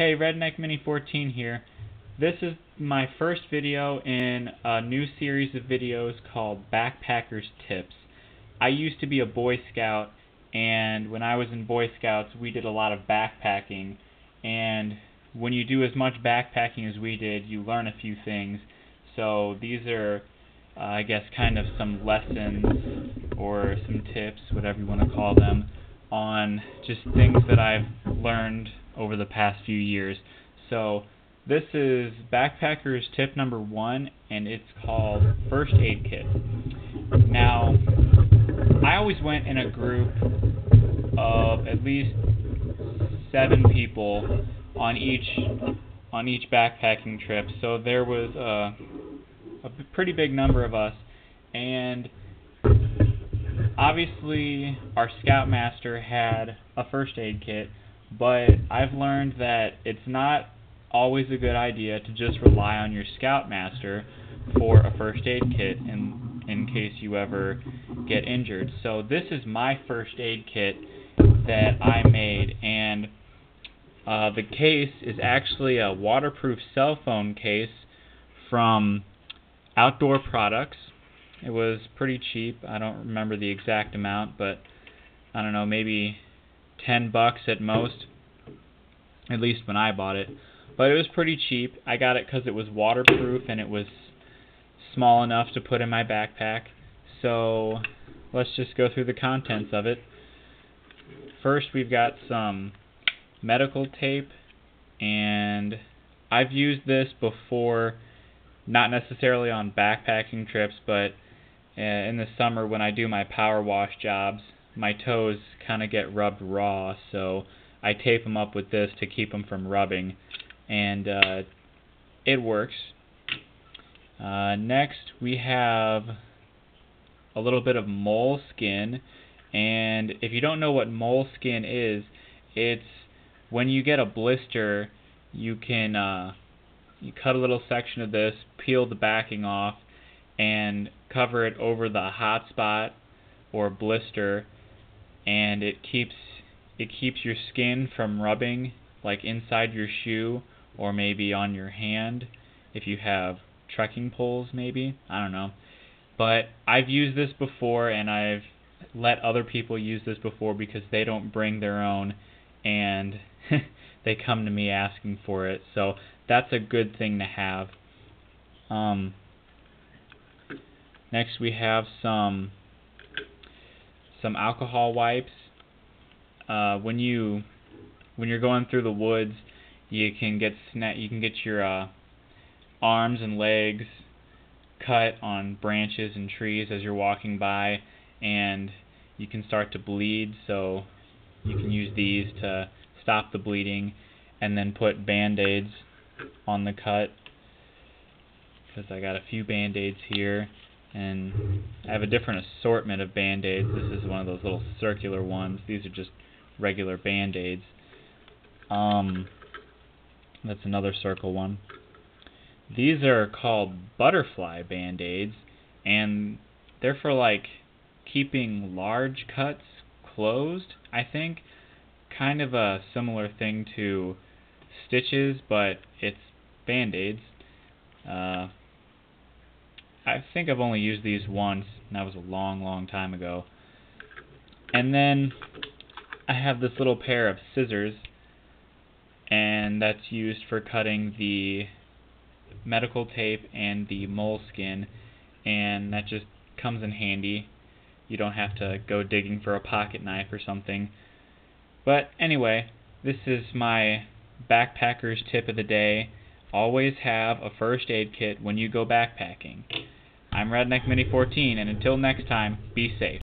Hey, Redneck Mini 14 here. This is my first video in a new series of videos called Backpackers Tips. I used to be a Boy Scout, and when I was in Boy Scouts we did a lot of backpacking, and when you do as much backpacking as we did, you learn a few things. So these are, I guess, kind of some lessons or some tips, whatever you want to call them, on just things that I've learned over the past few years. So this is Backpackers tip number 1, and it's called First Aid Kit. Now, I always went in a group of at least 7 people on each backpacking trip, so there was a pretty big number of us, and obviously our Scoutmaster had a first aid kit, but I've learned that it's not always a good idea to just rely on your Scoutmaster for a first aid kit in case you ever get injured. So this is my first aid kit that I made, and the case is actually a waterproof cell phone case from Outdoor Products. It was pretty cheap. I don't remember the exact amount, but I don't know, maybe $10 at most, at least when I bought it. But it was pretty cheap. I got it because it was waterproof and it was small enough to put in my backpack. So let's just go through the contents of it. First, we've got some medical tape, and I've used this before, not necessarily on backpacking trips, but in the summer when I do my power wash jobs, my toes kind of get rubbed raw, so I tape them up with this to keep them from rubbing, and it works. Next, we have a little bit of moleskin, and if you don't know what moleskin is, it's when you get a blister, you can you cut a little section of this, peel the backing off, and cover it over the hot spot or blister, and it keeps your skin from rubbing, like inside your shoe or maybe on your hand if you have trekking poles, maybe, I don't know. But I've used this before, and I've let other people use this before because they don't bring their own, and they come to me asking for it, so that's a good thing to have. Next, we have some alcohol wipes. When you're going through the woods, you can get your arms and legs cut on branches and trees as you're walking by, and you can start to bleed, so you can use these to stop the bleeding, and then put band-aids on the cut, because I got a few band-aids here, and I have a different assortment of band-aids. This is one of those little circular ones. These are just regular band-aids. That's another circle one. These are called butterfly band-aids, and they're for like keeping large cuts closed, I think. Kind of a similar thing to stitches, but it's band-aids. I think I've only used these once, and that was a long time ago. And then I have this little pair of scissors, and that's used for cutting the medical tape and the moleskin, and that just comes in handy. You don't have to go digging for a pocket knife or something. But anyway, this is my backpacker's tip of the day. Always have a first aid kit when you go backpacking. I'm Redneck Mini 14, and until next time, be safe.